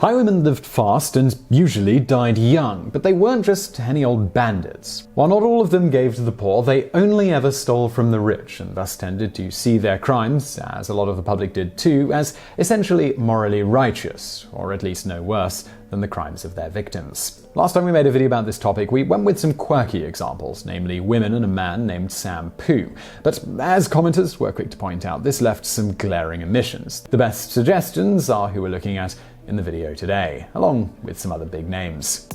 Highwaymen lived fast and usually died young, but they weren't just any old bandits. While not all of them gave to the poor, they only ever stole from the rich and thus tended to see their crimes, as a lot of the public did too, as essentially morally righteous, or at least no worse than the crimes of their victims. Last time we made a video about this topic, we went with some quirky examples, namely women and a man named Sam Poo. But as commenters were quick to point out, this left some glaring omissions. The best suggestions are who we're looking at in the video today, along with some other big names.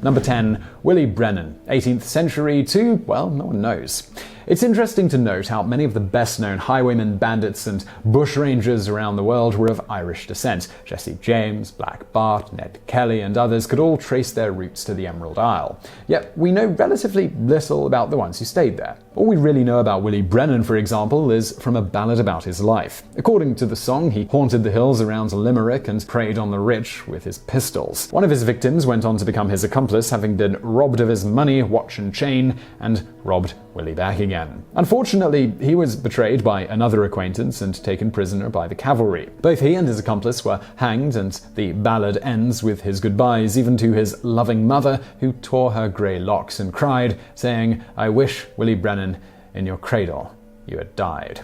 Number 10. Willie Brennan, 18th century to, well, no one knows. It's interesting to note how many of the best-known highwaymen, bandits, and bushrangers around the world were of Irish descent. Jesse James, Black Bart, Ned Kelly, and others could all trace their roots to the Emerald Isle. Yet we know relatively little about the ones who stayed there. All we really know about Willie Brennan, for example, is from a ballad about his life. According to the song, he haunted the hills around Limerick and preyed on the rich with his pistols. One of his victims went on to become his accomplice, having been robbed of his money, watch and chain, and robbed Willie back again. Unfortunately, he was betrayed by another acquaintance and taken prisoner by the cavalry. Both he and his accomplice were hanged, and the ballad ends with his goodbyes, even to his loving mother, who tore her grey locks and cried, saying, "I wish, Willie Brennan, in your cradle you had died."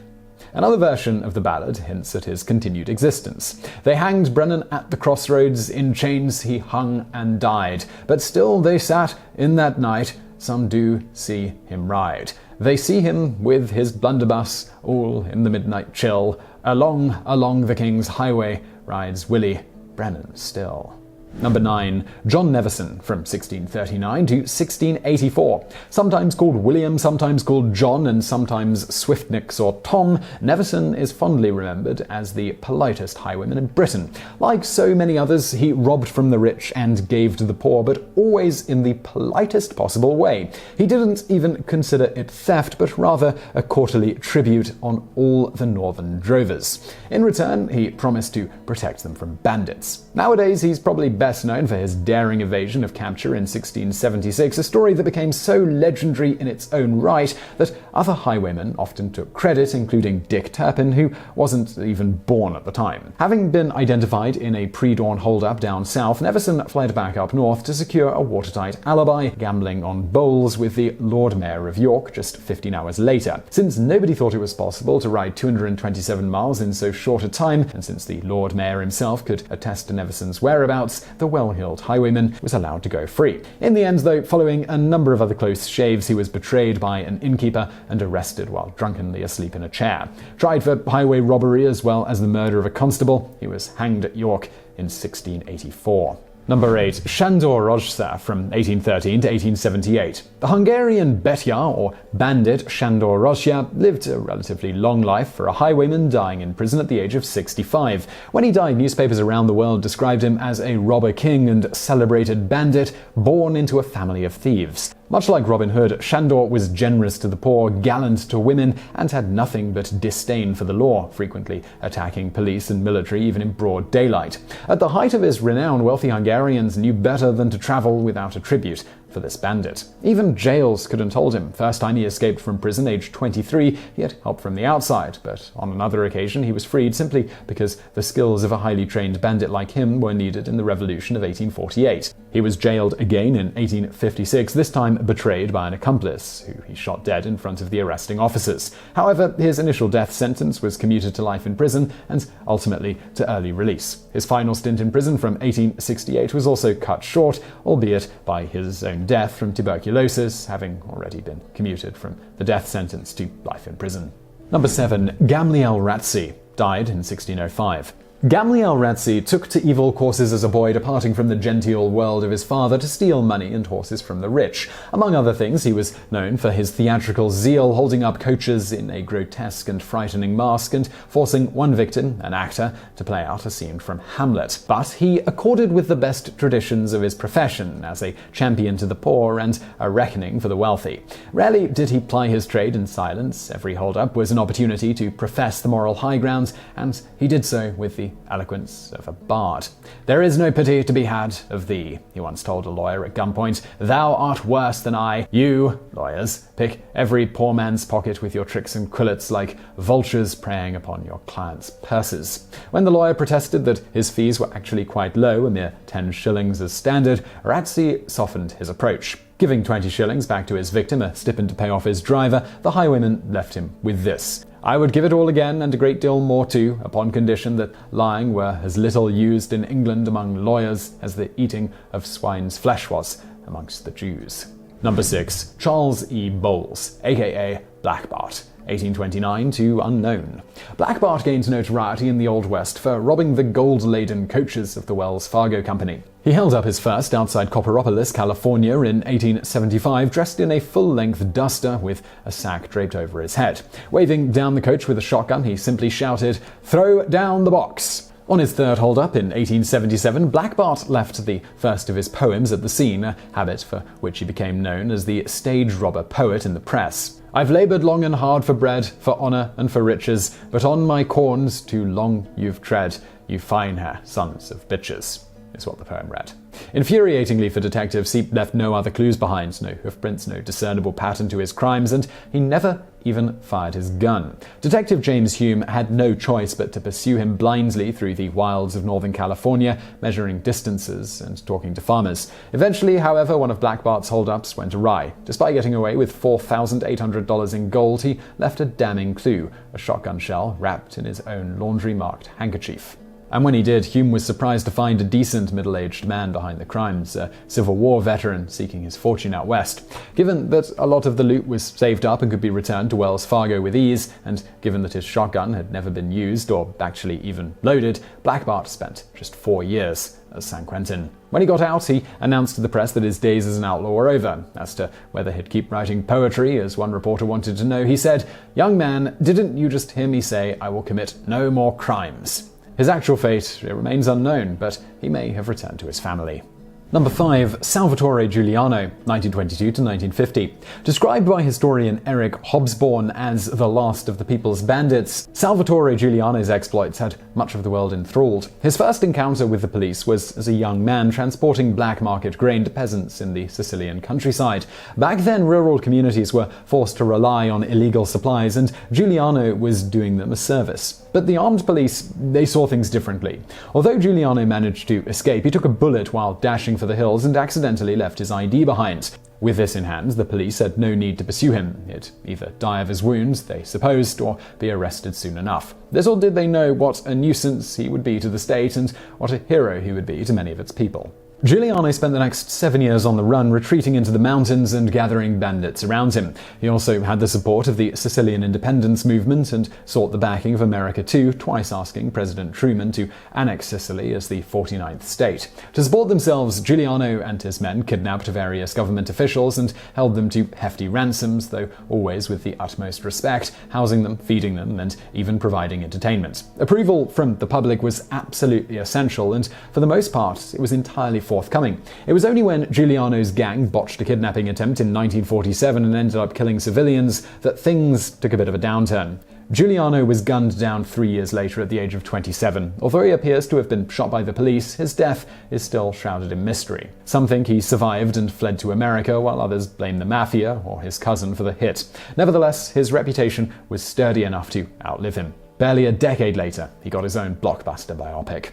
Another version of the ballad hints at his continued existence. They hanged Brennan at the crossroads, in chains he hung and died, but still they sat in that night, some do see him ride. They see him with his blunderbuss, all in the midnight chill. Along the King's highway rides Willie Brennan still. Number 9. John Nevison, from 1639 to 1684. Sometimes called William, sometimes called John, and sometimes Swiftnicks or Tom, Nevison is fondly remembered as the politest highwayman in Britain. Like so many others, he robbed from the rich and gave to the poor, but always in the politest possible way. He didn't even consider it theft, but rather a quarterly tribute on all the northern drovers. In return, he promised to protect them from bandits. Nowadays, he's probably best known for his daring evasion of capture in 1676, a story that became so legendary in its own right that other highwaymen often took credit, including Dick Turpin, who wasn't even born at the time. Having been identified in a pre-dawn hold-up down south, Nevison fled back up north to secure a watertight alibi, gambling on Boles with the Lord Mayor of York just 15 hours later. Since nobody thought it was possible to ride 227 miles in so short a time, and since the Lord Mayor himself could attest to Nevison's whereabouts, the well-heeled highwayman was allowed to go free. In the end, though, following a number of other close shaves, he was betrayed by an innkeeper and arrested while drunkenly asleep in a chair. Tried for highway robbery as well as the murder of a constable, he was hanged at York in 1684. Number 8. Sándor Rózsa, from 1813 to 1878. The Hungarian betyar, or bandit, Sándor Rózsa lived a relatively long life for a highwayman, dying in prison at the age of 65. When he died, newspapers around the world described him as a robber king and celebrated bandit, born into a family of thieves. Much like Robin Hood, Sándor was generous to the poor, gallant to women, and had nothing but disdain for the law, frequently attacking police and military even in broad daylight. At the height of his renown, wealthy Hungarians knew better than to travel without a tribute for this bandit. Even jails couldn't hold him. First time he escaped from prison, aged 23, he had help from the outside, but on another occasion he was freed simply because the skills of a highly trained bandit like him were needed in the Revolution of 1848. He was jailed again in 1856, this time betrayed by an accomplice, who he shot dead in front of the arresting officers. However, his initial death sentence was commuted to life in prison and ultimately to early release. His final stint in prison from 1868 was also cut short, albeit by his own death from tuberculosis, having already been commuted from the death sentence to life in prison. Number 7. Gamaliel Ratsey, died in 1605. Gamaliel Ratsey took to evil courses as a boy, departing from the genteel world of his father to steal money and horses from the rich. Among other things, he was known for his theatrical zeal, holding up coaches in a grotesque and frightening mask and forcing one victim, an actor, to play out a scene from Hamlet. But he accorded with the best traditions of his profession as a champion to the poor and a reckoning for the wealthy. Rarely did he ply his trade in silence. Every hold-up was an opportunity to profess the moral high ground, and he did so with the the eloquence of a bard. "There is no pity to be had of thee," he once told a lawyer at gunpoint. "Thou art worse than I. You, lawyers, pick every poor man's pocket with your tricks and quillets like vultures preying upon your clients' purses." When the lawyer protested that his fees were actually quite low, a mere 10 shillings as standard, Ratsey softened his approach. Giving 20 shillings back to his victim, a stipend to pay off his driver, the highwayman left him with this: "I would give it all again, and a great deal more too, upon condition that lying were as little used in England among lawyers as the eating of swine's flesh was amongst the Jews." Number 6. Charles E. Boles, aka Black Bart, 1829 to unknown. Black Bart gained notoriety in the Old West for robbing the gold-laden coaches of the Wells Fargo Company. He held up his first outside Copperopolis, California in 1875, dressed in a full-length duster with a sack draped over his head. Waving down the coach with a shotgun, he simply shouted, "Throw down the box!" On his third hold-up in 1877, Black Bart left the first of his poems at the scene, a habit for which he became known as the stage robber poet in the press. "I've laboured long and hard for bread, for honour and for riches, but on my corns too long you've tread, you fine hair sons of bitches," is what the poem read. Infuriatingly for detectives, he left no other clues behind, no hoofprints, no discernible pattern to his crimes, and he never even fired his gun. Detective James Hume had no choice but to pursue him blindly through the wilds of Northern California, measuring distances and talking to farmers. Eventually, however, one of Black Bart's holdups went awry. Despite getting away with $4,800 in gold, he left a damning clue: a shotgun shell wrapped in his own laundry-marked handkerchief. And when he did, Hume was surprised to find a decent middle-aged man behind the crimes, a Civil War veteran seeking his fortune out west. Given that a lot of the loot was saved up and could be returned to Wells Fargo with ease, and given that his shotgun had never been used or actually even loaded, Black Bart spent just 4 years at San Quentin. When he got out, he announced to the press that his days as an outlaw were over. As to whether he'd keep writing poetry, as one reporter wanted to know, he said, "Young man, didn't you just hear me say I will commit no more crimes?" His actual fate remains unknown, but he may have returned to his family. Number 5. Salvatore Giuliano, 1922 to 1950. Described by historian Eric Hobsbawm as the last of the people's bandits, Salvatore Giuliano's exploits had much of the world enthralled. His first encounter with the police was as a young man transporting black market grain to peasants in the Sicilian countryside. Back then, rural communities were forced to rely on illegal supplies, and Giuliano was doing them a service. But the armed police, they saw things differently. Although Giuliano managed to escape, he took a bullet while dashing for the hills and accidentally left his ID behind. With this in hand, the police had no need to pursue him. He'd either die of his wounds, they supposed, or be arrested soon enough. Little did they know what a nuisance he would be to the state and what a hero he would be to many of its people. Giuliano spent the next 7 years on the run, retreating into the mountains and gathering bandits around him. He also had the support of the Sicilian independence movement and sought the backing of America too, twice asking President Truman to annex Sicily as the 49th state. To support themselves, Giuliano and his men kidnapped various government officials and held them to hefty ransoms, though always with the utmost respect, housing them, feeding them, and even providing entertainment. Approval from the public was absolutely essential, and for the most part, it was entirely forthcoming. It was only when Giuliano's gang botched a kidnapping attempt in 1947 and ended up killing civilians that things took a bit of a downturn. Giuliano was gunned down 3 years later at the age of 27. Although he appears to have been shot by the police, his death is still shrouded in mystery. Some think he survived and fled to America, while others blame the mafia or his cousin for the hit. Nevertheless, his reputation was sturdy enough to outlive him. Barely a decade later, he got his own blockbuster biopic.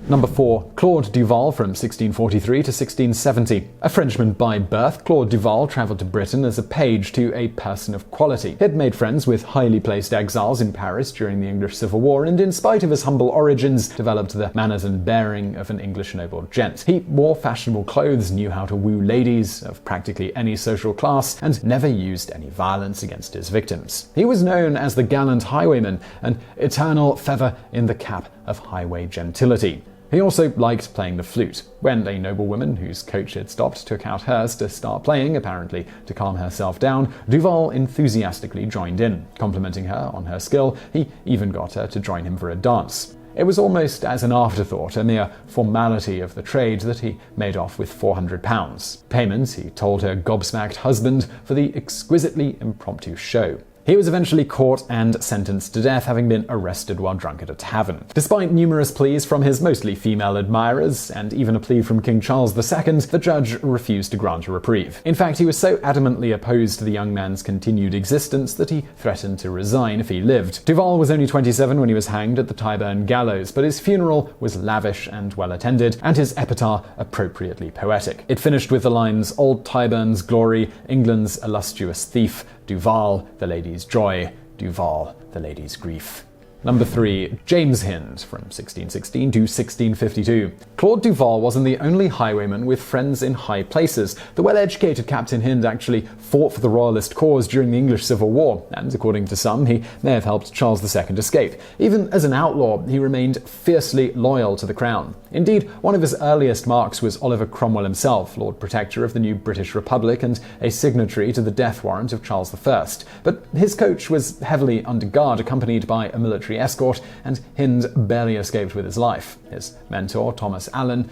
Number 4. Claude Duval from 1643 to 1670. A Frenchman by birth, Claude Duval travelled to Britain as a page to a person of quality. He had made friends with highly placed exiles in Paris during the English Civil War, and in spite of his humble origins, developed the manners and bearing of an English noble gent. He wore fashionable clothes, knew how to woo ladies of practically any social class, and never used any violence against his victims. He was known as the gallant highwayman, an eternal feather in the cap of highway gentility. He also liked playing the flute. When a noblewoman whose coach had stopped took out hers to start playing, apparently to calm herself down, Duval enthusiastically joined in. Complimenting her on her skill, he even got her to join him for a dance. It was almost as an afterthought, a mere formality of the trade, that he made off with £400. Payment, he told her gobsmacked husband, for the exquisitely impromptu show. He was eventually caught and sentenced to death, having been arrested while drunk at a tavern. Despite numerous pleas from his mostly female admirers, and even a plea from King Charles II, the judge refused to grant a reprieve. In fact, he was so adamantly opposed to the young man's continued existence that he threatened to resign if he lived. Duval was only 27 when he was hanged at the Tyburn gallows, but his funeral was lavish and well attended, and his epitaph appropriately poetic. It finished with the lines, "Old Tyburn's glory, England's illustrious thief, Duval, the lady's joy, Duval, the lady's grief." Number 3. James Hind, from 1616 to 1652. Claude Duval wasn't the only highwayman with friends in high places. The well-educated Captain Hind actually fought for the royalist cause during the English Civil War, and according to some, he may have helped Charles II escape. Even as an outlaw, he remained fiercely loyal to the crown. Indeed, one of his earliest marks was Oliver Cromwell himself, Lord Protector of the new British Republic and a signatory to the death warrant of Charles I. But his coach was heavily under guard, accompanied by a military escort, and Hind barely escaped with his life. His mentor, Thomas Allen,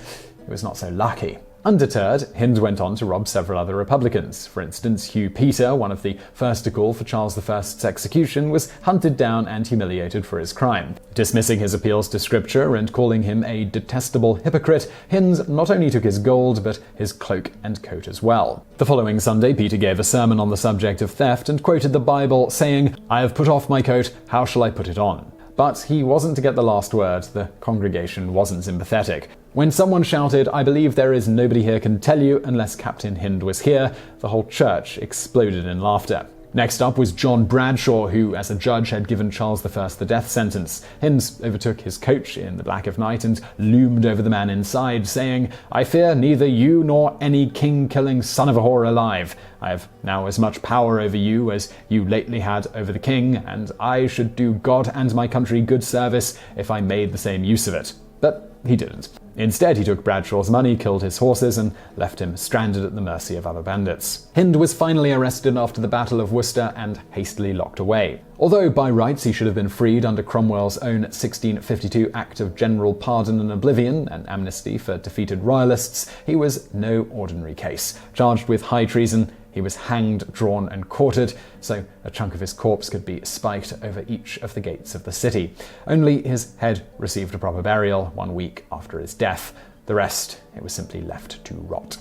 was not so lucky. Undeterred, Hind went on to rob several other Republicans. For instance, Hugh Peter, one of the first to call for Charles I's execution, was hunted down and humiliated for his crime. Dismissing his appeals to scripture and calling him a detestable hypocrite, Hind not only took his gold, but his cloak and coat as well. The following Sunday, Peter gave a sermon on the subject of theft and quoted the Bible, saying, "I have put off my coat, how shall I put it on?" But he wasn't to get the last word. The congregation wasn't sympathetic. When someone shouted, "I believe there is nobody here can tell you unless Captain Hind was here," the whole church exploded in laughter. Next up was John Bradshaw, who, as a judge, had given Charles I the death sentence. Hind overtook his coach in the black of night and loomed over the man inside, saying, "I fear neither you nor any king-killing son of a whore alive. I have now as much power over you as you lately had over the king, and I should do God and my country good service if I made the same use of it." But he didn't. Instead, he took Bradshaw's money, killed his horses, and left him stranded at the mercy of other bandits. Hind was finally arrested after the Battle of Worcester and hastily locked away. Although by rights he should have been freed under Cromwell's own 1652 Act of General Pardon and Oblivion, an amnesty for defeated royalists, he was no ordinary case. Charged with high treason, he was hanged, drawn, and quartered, so a chunk of his corpse could be spiked over each of the gates of the city. Only his head received a proper burial 1 week after his death. The rest, it was simply left to rot.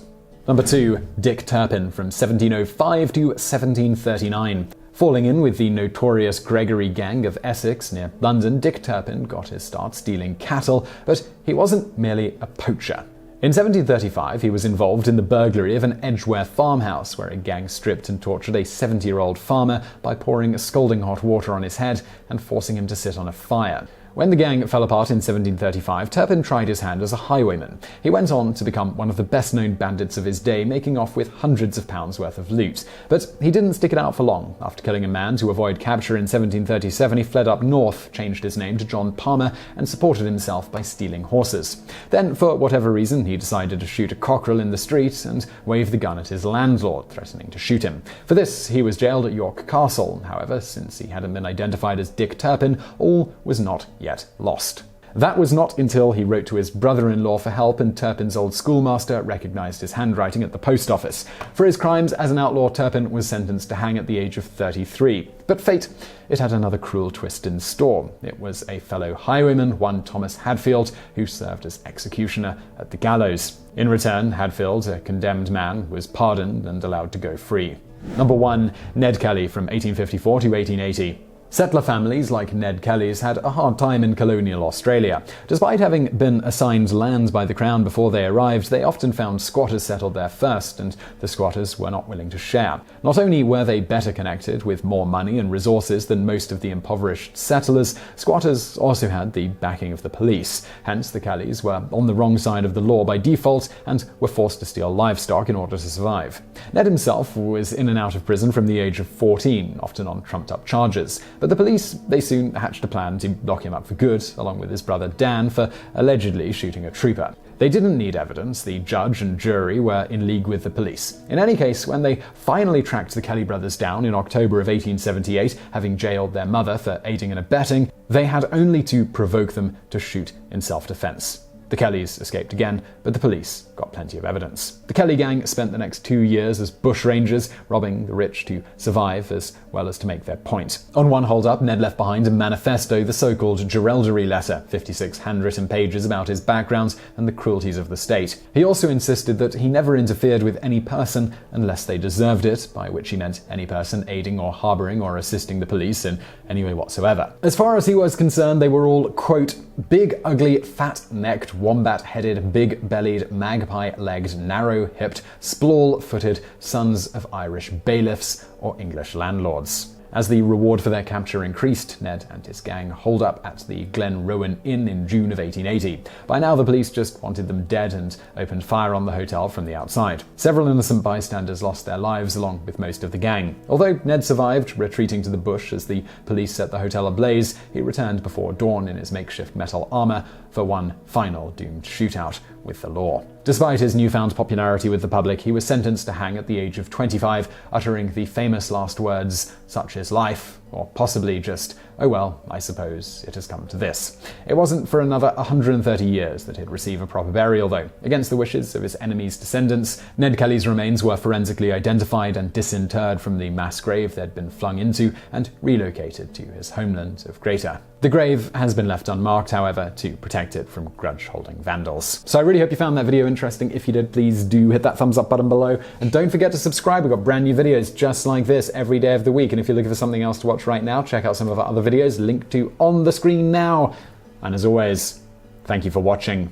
Number 2. Dick Turpin, from 1705 to 1739. Falling in with the notorious Gregory gang of Essex near London, Dick Turpin got his start stealing cattle, but he wasn't merely a poacher. In 1735, he was involved in the burglary of an Edgware farmhouse, where a gang stripped and tortured a 70-year-old farmer by pouring scalding hot water on his head and forcing him to sit on a fire. When the gang fell apart in 1735, Turpin tried his hand as a highwayman. He went on to become one of the best-known bandits of his day, making off with hundreds of pounds worth of loot. But he didn't stick it out for long. After killing a man to avoid capture in 1737, he fled up north, changed his name to John Palmer, and supported himself by stealing horses. Then, for whatever reason, he decided to shoot a cockerel in the street and wave the gun at his landlord, threatening to shoot him. For this, he was jailed at York Castle. However, since he hadn't been identified as Dick Turpin, all was not yet lost. That was not until he wrote to his brother-in-law for help, and Turpin's old schoolmaster recognized his handwriting at the post office. For his crimes as an outlaw, Turpin was sentenced to hang at the age of 33. But fate, it had another cruel twist in store. It was a fellow highwayman, one Thomas Hadfield, who served as executioner at the gallows. In return, Hadfield, a condemned man, was pardoned and allowed to go free. Number 1. Ned Kelly, from 1854 to 1880. Settler families like Ned Kelly's had a hard time in colonial Australia. Despite having been assigned land by the Crown before they arrived, they often found squatters settled there first, and the squatters were not willing to share. Not only were they better connected with more money and resources than most of the impoverished settlers, squatters also had the backing of the police. Hence, the Kellys were on the wrong side of the law by default and were forced to steal livestock in order to survive. Ned himself was in and out of prison from the age of 14, often on trumped-up charges. But the police, they soon hatched a plan to lock him up for good, along with his brother Dan, for allegedly shooting a trooper. They didn't need evidence. The judge and jury were in league with the police. In any case, when they finally tracked the Kelly brothers down in October of 1878, having jailed their mother for aiding and abetting, they had only to provoke them to shoot in self-defense. The Kellys escaped again, but the police got plenty of evidence. The Kelly gang spent the next 2 years as bushrangers, robbing the rich to survive as well as to make their point. On one holdup, Ned left behind a manifesto, the so-called Geraldry Letter, 56 handwritten pages about his background and the cruelties of the state. He also insisted that he never interfered with any person unless they deserved it, by which he meant any person aiding or harboring or assisting the police in any way whatsoever. As far as he was concerned, they were all, quote, big, ugly, fat-necked, wombat-headed, big-bellied, magpie-legged, narrow-hipped, splawl-footed sons of Irish bailiffs or English landlords. As the reward for their capture increased, Ned and his gang holed up at the Glen Rowan Inn in June of 1880. By now, the police just wanted them dead and opened fire on the hotel from the outside. Several innocent bystanders lost their lives along with most of the gang. Although Ned survived, retreating to the bush as the police set the hotel ablaze, he returned before dawn in his makeshift metal armor for one final doomed shootout with the law. Despite his newfound popularity with the public, he was sentenced to hang at the age of 25, uttering the famous last words, "Such is life," or possibly just, "Oh well, I suppose it has come to this." It wasn't for another 130 years that he'd receive a proper burial, though. Against the wishes of his enemies' descendants, Ned Kelly's remains were forensically identified and disinterred from the mass grave they'd been flung into and relocated to his homeland of Greater. The grave has been left unmarked, however, to protect it from grudge-holding vandals. So I really hope you found that video interesting. If you did, please do hit that thumbs up button below. And don't forget to subscribe. We've got brand new videos just like this every day of the week. And if you're looking for something else to watch right now, check out some of our other videos linked to on the screen now. And as always, thank you for watching.